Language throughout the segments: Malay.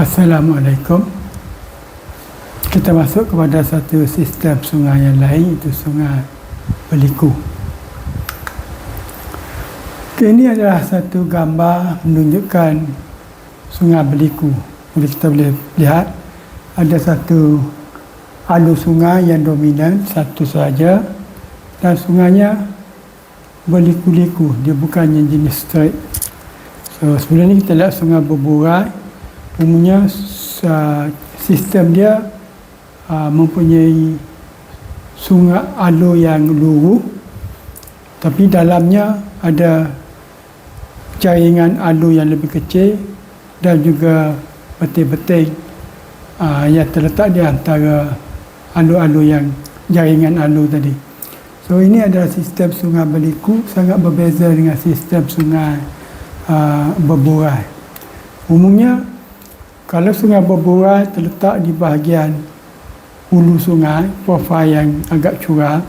Assalamualaikum. Kita masuk kepada satu sistem sungai yang lain, itu Sungai Beliku. Ini adalah satu gambar menunjukkan Sungai Beliku. Jadi kita boleh lihat ada satu alur sungai yang dominan, satu saja, dan sungainya berliku-liku, dia bukannya jenis straight. So sebelum ni kita lihat sungai berburai, umumnya sistem dia mempunyai sungai alur yang lurus, tapi dalamnya ada jaringan alur yang lebih kecil dan juga beting-beting yang terletak di antara alur-alur yang jaringan alur tadi. So ini adalah sistem Sungai Beliku, sangat berbeza dengan sistem sungai berburai. Umumnya kalau sungai berburai terletak di bahagian hulu sungai, profil yang agak curam.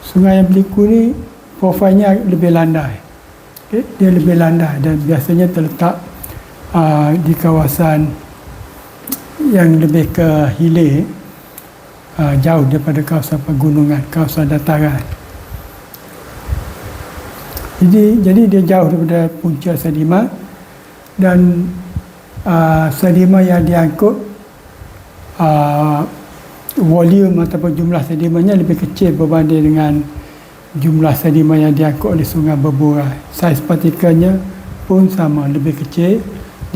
Sungai yang Beliku ni profilnya lebih landai. Okay? Dia lebih landai dan biasanya terletak di kawasan yang lebih ke hilir, jauh daripada kawasan pegunungan, kawasan dataran. Jadi dia jauh daripada punca sedimen dan sedimen yang diangkut volume ataupun jumlah sedimennya lebih kecil berbanding dengan jumlah sedimen yang diangkut oleh sungai berburai. Saiz partikelnya pun sama, lebih kecil.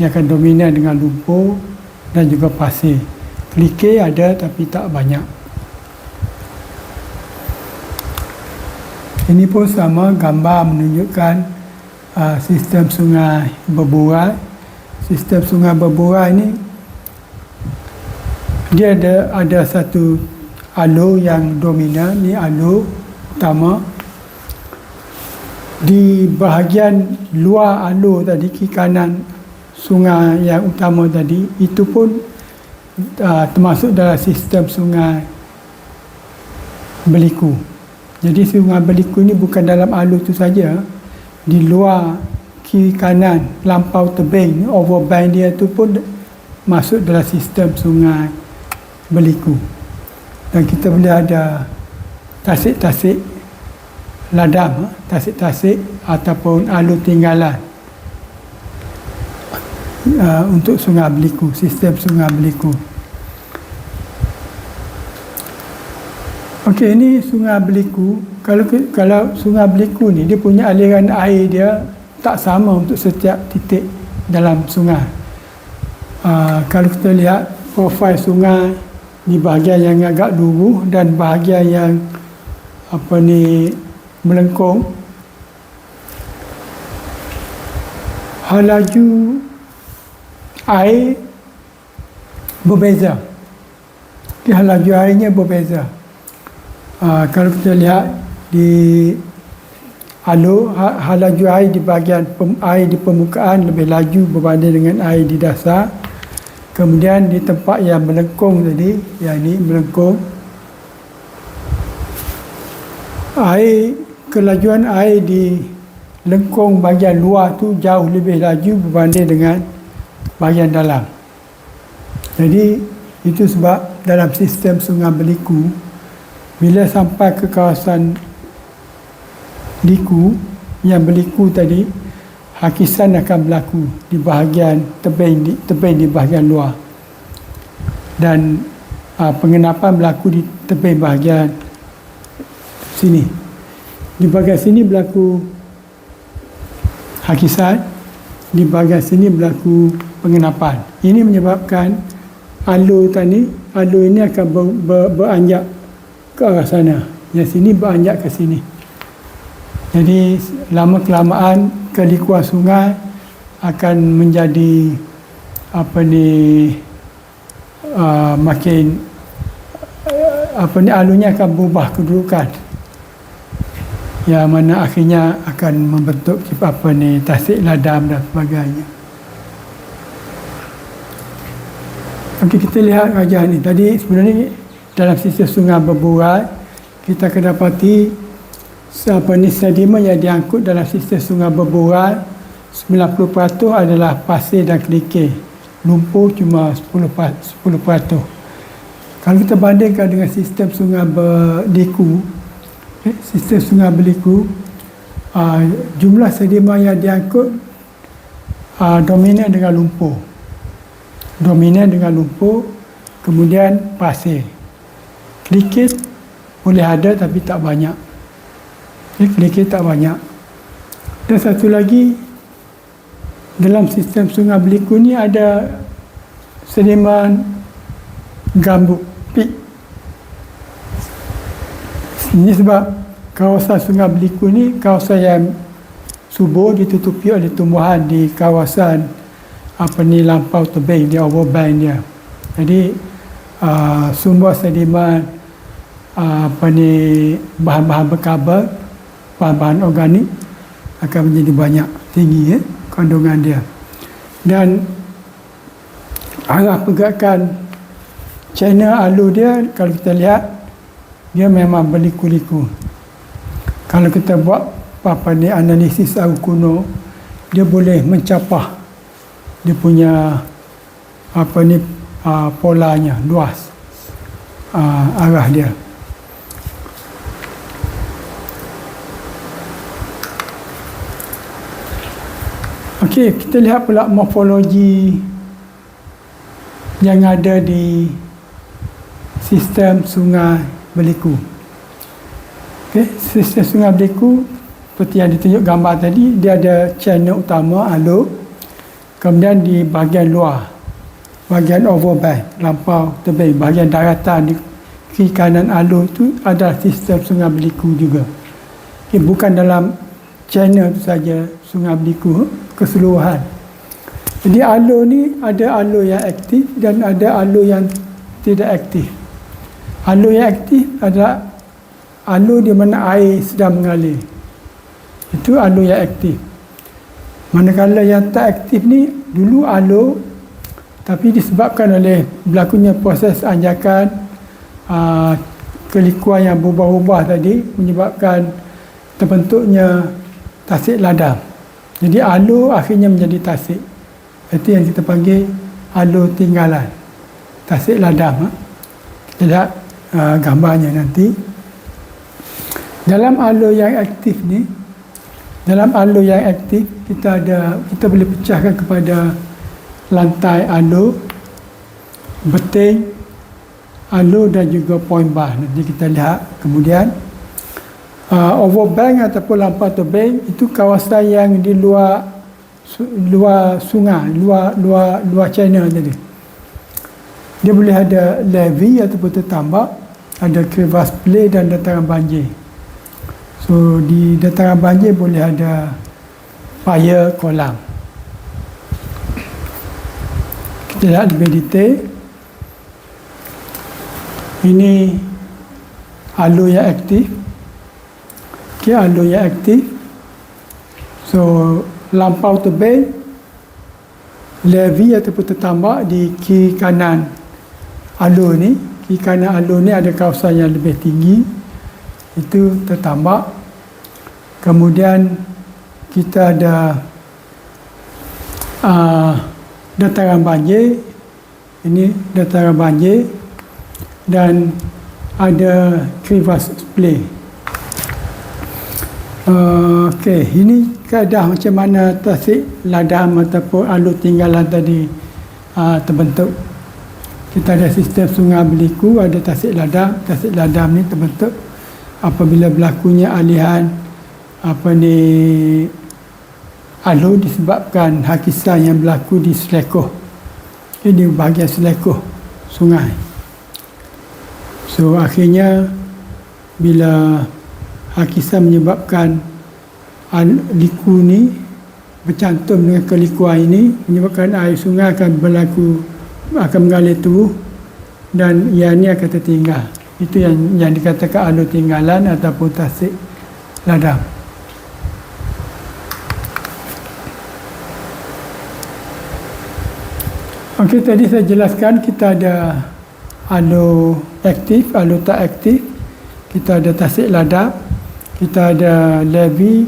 Dia akan dominan dengan lumpur dan juga pasir. Kerikil ada tapi tak banyak. Ini pun sama, gambar menunjukkan sistem sungai berburai. Sistem sungai berburai ini dia ada satu alur yang dominan, ni alur utama. Di bahagian luar alur tadi, kiri kanan sungai yang utama tadi, itu pun termasuk dalam sistem Sungai Beliku. Jadi Sungai Beliku ni bukan dalam alur tu saja, di luar kiri kanan lampau tebing, overbank dia tu pun masuk dalam sistem Sungai Beliku. Dan kita boleh ada tasik-tasik ladam, tasik-tasik ataupun alur tinggalan untuk Sungai Beliku, sistem Sungai Beliku. Okey, ini Sungai Beliku. Kalau Sungai Beliku ni, dia punya aliran air dia tak sama untuk setiap titik dalam sungai. Kalau kita lihat profil sungai di bahagian yang agak lurus dan bahagian yang melengkung, laju air berbeza. Laju airnya berbeza. Kalau kita lihat di alur, laju air di bahagian air di permukaan lebih laju berbanding dengan air di dasar. Kemudian di tempat yang melengkung tadi, yang ini melengkung, kelajuan air di lengkung bahagian luar tu jauh lebih laju berbanding dengan bahagian dalam. Jadi itu sebab dalam sistem Sungai Beliku, bila sampai ke kawasan liku, yang berliku tadi, hakisan akan berlaku di bahagian tebing di bahagian luar, dan pengenapan berlaku di tebing bahagian sini. Di bahagian sini berlaku hakisan, di bahagian sini berlaku pengenapan. Ini menyebabkan alur ini akan beranjak ke arah sana, yang sini beranjak ke sini. Jadi lama-kelamaan kelikuan sungai akan menjadi makin alurnya akan berubah kedudukan, yang mana akhirnya akan membentuk tasik ladam dan sebagainya. Okey, kita lihat wajah ni. Tadi sebenarnya dalam sistem sungai berburai, kita akan dapati sedimen yang diangkut dalam sistem sungai berburai 90% adalah pasir dan kerikil. lumpur cuma 10%. Kalau kita bandingkan dengan sistem sungai berliku, sistem sungai berliku, jumlah sedimen yang diangkut dominan dengan lumpur. Kemudian pasir. Kerikil boleh ada tapi tak banyak. Kerikil tak banyak. Dan satu lagi, dalam sistem sungai berliku ni ada sedimen gambut, pik. Ini sebab kawasan sungai berliku ni kawasan yang subur, ditutupi oleh tumbuhan di kawasan lampau tebing, di overbank dia. Jadi sumber sedimen bahan-bahan berkarbon, bahan-bahan organik akan menjadi banyak, tinggi kandungan dia. Dan arah pergerakan channel alur dia, kalau kita lihat, dia memang berliku-liku. Kalau kita buat analisis arus kuno, dia boleh mencapah dia punya polanya, luas arah dia. Okey, kita lihat pula morfologi yang ada di sistem sungai berliku. Okey, sistem sungai berliku seperti yang ditunjuk gambar tadi, dia ada channel utama alur, kemudian di bahagian luar, bahagian overbank, lampau tebing, bahagian daratan di kiri kanan alur itu adalah sistem sungai berliku juga. Okay, bukan dalam channel itu saja sungai berliku keseluruhan. Jadi alur ni ada alur yang aktif dan ada alur yang tidak aktif. Alur yang aktif adalah alur di mana air sedang mengalir. Itu alur yang aktif. Manakala yang tak aktif ni dulu alur, tapi disebabkan oleh berlakunya proses anjakan, kelikuan yang berubah-ubah tadi menyebabkan terbentuknya tasik ladang. Jadi alur akhirnya menjadi tasik. Itu yang kita panggil alur tinggalan, tasik ladang. Kita lihat gambarnya nanti. Dalam alur yang aktif ni, kita boleh pecahkan kepada lantai alur, beting alur dan juga point bar. Nanti kita lihat kemudian. Overbank ataupun lampau tebing itu kawasan yang di luar sungai, luar channel tadi. Dia boleh ada levee ataupun tertambak, ada crevasse play dan dataran banjir. So di dataran banjir boleh ada fire kolam. Kita lihat lebih detail. Ini alur yang aktif. Okay, alur yang aktif. So lampau tebing, levee ataupun tertambak di kiri kanan alur ni. Kiri kanan alur ni ada kawasan yang lebih tinggi, itu tertambak. Kemudian kita ada dataran banjir. Ini dataran banjir dan ada crevasse play. Okey, ini keadaan macam mana tasik ladang ataupun alur tinggalan tadi terbentuk. Kita ada sistem sungai berliku, ada tasik ladang. Tasik ladang ni terbentuk apabila berlakunya alihan alur disebabkan hakisan yang berlaku di selekoh. Ini bahagian selekoh sungai. So akhirnya bila hakisan menyebabkan liku ni bercantum dengan kelikuan ini, menyebabkan air sungai akan mengalir terus dan ia ni akan tertinggal. Itu yang dikatakan alur tinggalan ataupun tasik ladang. Okey, tadi saya jelaskan kita ada alur aktif, alur tak aktif. Kita ada tasik ladang, kita ada levee,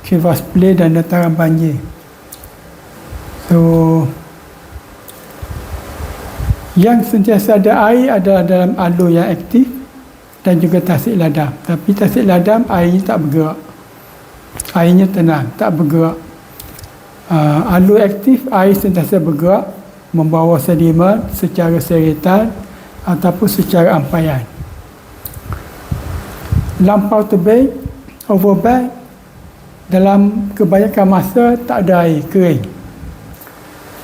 crevasse play dan dataran banjir. So Yang sentiasa ada air adalah dalam alur yang aktif dan juga tasik ladam. Tapi tasik ladam airnya tak bergerak. Airnya tenang, tak bergerak. Alur aktif air sentiasa bergerak, membawa sedimen secara seretan ataupun secara ampaian. Lampau tebing, overbag, dalam kebanyakan masa tak ada air, kering.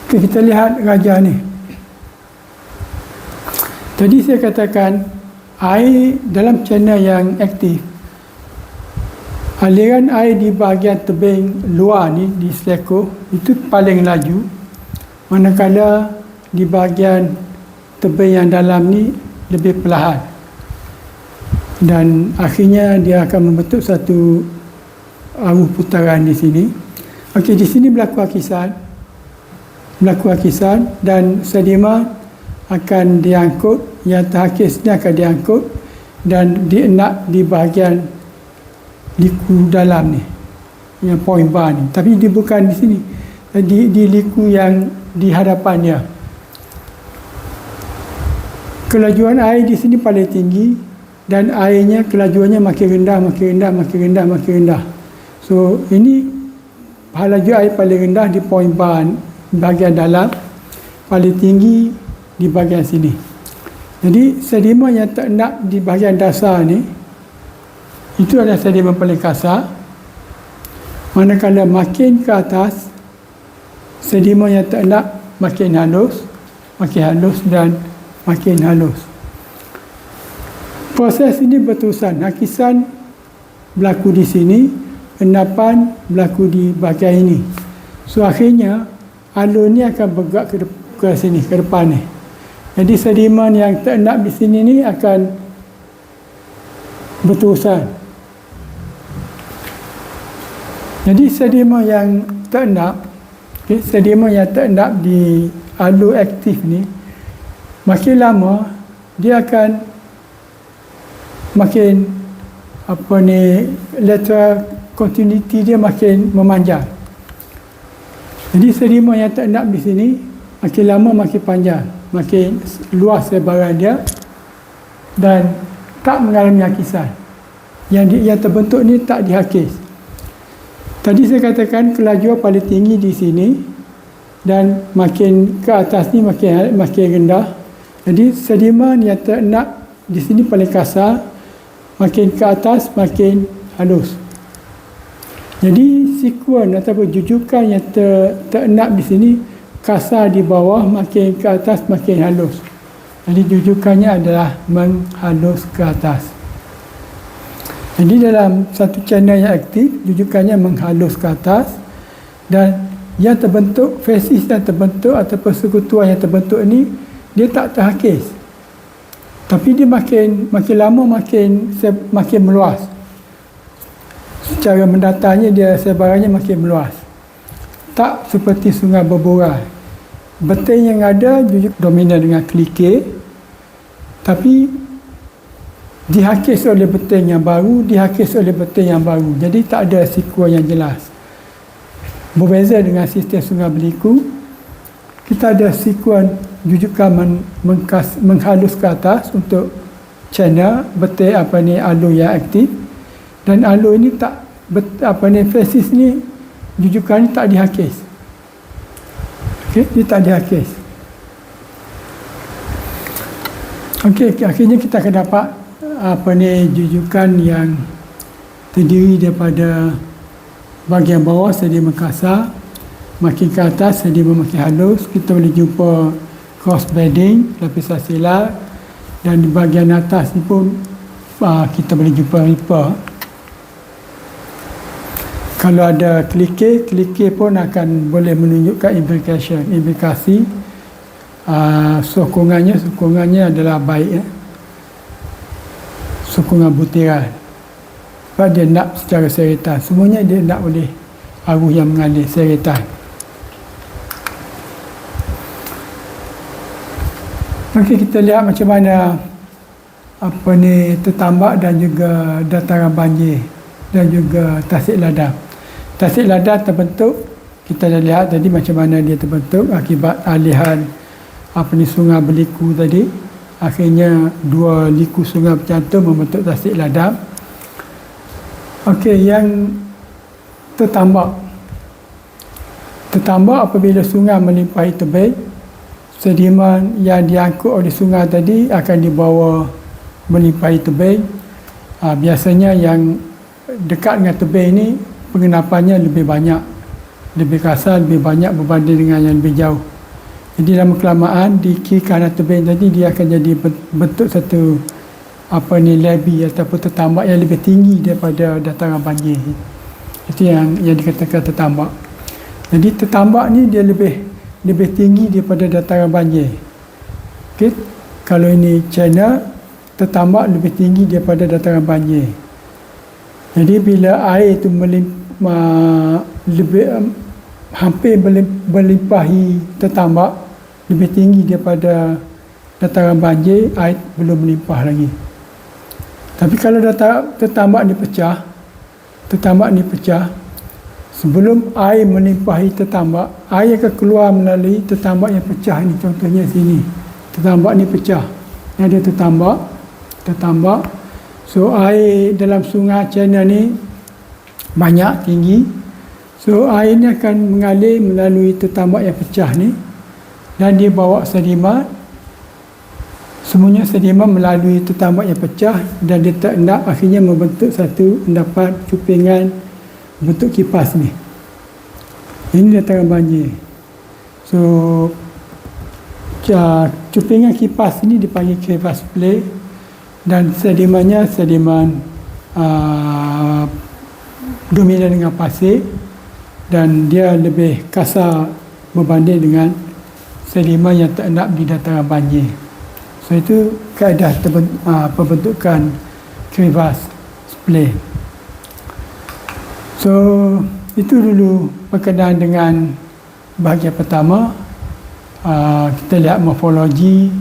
Okay, kita lihat raja ni. Tadi saya katakan air dalam channel yang aktif, aliran air di bahagian tebing luar ni, di Seleko, itu paling laju, manakala di bahagian tebing yang dalam ni lebih perlahan. Dan akhirnya dia akan membentuk satu arus putaran di sini. Okey, di sini berlaku akisan dan sedimen akan diangkut, yang terhakis ni akan diangkut dan dienak di bahagian liku dalam ni, yang point bar ni. Tapi dia bukan di sini, di liku yang di hadapannya. Kelajuan air di sini paling tinggi dan airnya kelajuannya makin rendah. So ini laju air paling rendah di point bar bahagian dalam, paling tinggi di bahagian sini. Jadi sedimen yang terendap di bahagian dasar ni, itu adalah sedimen paling kasar. Manakala makin ke atas, sedimen yang terendap makin halus dan makin halus. Proses ini berterusan. Hakisan berlaku di sini, endapan berlaku di bahagian ini. So akhirnya alur ni akan bergerak ke sini, ke depan ni. Jadi sedimen yang terendap di sini ni akan berterusan. Jadi sedimen yang terendap, sedimen yang terendap di alur aktif ni, makin lama dia akan makin lateral continuity dia makin memanjang. Jadi sedimen yang terendap di sini makin lama makin panjang, makin luas sebaran dia dan tak mengalami hakisan. Yang terbentuk ni tak dihakis. Tadi saya katakan kelajuan paling tinggi di sini dan makin ke atas ni makin rendah. Jadi sedimen yang terendap di sini paling kasar, makin ke atas makin halus. Jadi sekuen ataupun jujukan yang terendap di sini kasar di bawah, makin ke atas makin halus. Jadi jujukannya adalah menghalus ke atas. Jadi dalam satu channel yang aktif, jujukannya menghalus ke atas dan yang terbentuk, fasis yang terbentuk atau persekutuan yang terbentuk ini, dia tak terhakis. Tapi dia makin lama makin meluas. Secara mendatarnya dia sebarannya makin meluas. Tak seperti sungai berborai. Beting yang ada jujuk dominan dengan klike, tapi dihakis oleh beting yang baru, jadi tak ada sekuen yang jelas. Berbeza dengan sistem Sungai Beliku, kita ada sekuen jujukan menghalus ke atas untuk channel beting alur yang aktif, dan alur ini tak fasis ni, jujukan ni tak dihakis. Dia tak dihakis. Akhirnya kita akan dapat jujukan yang terdiri daripada bahagian bawah sedimen kasar, makin ke atas sedimen makin halus. Kita boleh jumpa cross bedding, lapisan silat, dan di bahagian atas ni pun kita boleh jumpa ripa. Kalau ada klike pun akan boleh menunjukkan implikasi. Sokongannya adalah baik, sokongan butiran. Sebab dia nak secara seretan, semuanya dia nak oleh arus yang mengalir seretan. Okey, kita lihat macam mana tertambak dan juga dataran banjir dan juga tasik ladang. Tasik ladang terbentuk, kita dah lihat tadi macam mana dia terbentuk akibat alihan sungai berliku tadi. Akhirnya dua liku sungai bercantum membentuk tasik ladam. Okey, yang tertambak. Tertambak apabila sungai melimpahi tebing, sedimen yang diangkut oleh sungai tadi akan dibawa melimpahi tebing. Biasanya yang dekat dengan tebing ini pengenapannya lebih banyak, lebih kasar, lebih banyak berbanding dengan yang lebih jauh. Jadi lama kelamaan di kiri kanan tebing tadi dia akan jadi bentuk satu levee ataupun tertambak yang lebih tinggi daripada dataran banjir. Itu yang dikatakan tertambak. Jadi tertambak ni dia lebih tinggi daripada dataran banjir. Okay. Kalau ini channel, tertambak lebih tinggi daripada dataran banjir. Jadi bila air itu hampir melimpahi tertambak, lebih tinggi daripada dataran banjir, air belum melimpah lagi. Tapi kalau tertambak ni pecah, sebelum air melimpahi tertambak, air akan keluar melalui tertambak yang pecah ni. Contohnya sini, tertambak ni pecah. Ni ada tertambak. So air dalam sungai channel ni banyak, tinggi. So air ni akan mengalir melalui tertambak yang pecah ni, dan dia bawa sedimen. Semuanya sedimen melalui tertambak yang pecah dan dia terendap, akhirnya membentuk satu endapan cupingan bentuk kipas ni. Ini dataran banjir. So cupingan kipas ini dipanggil crevasse plate, dan sedimennya sedimen dominan dengan pasir, dan dia lebih kasar berbanding dengan sedimen yang terendap di dataran banjir. So itu kaedah pembentukan crevasse plate. So itu dulu berkenaan dengan bahagian pertama. Kita lihat morfologi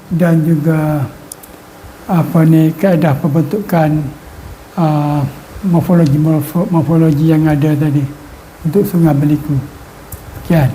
dan juga kaedah pembentukan morfologi yang ada tadi untuk Sungai Berliku. Sekian.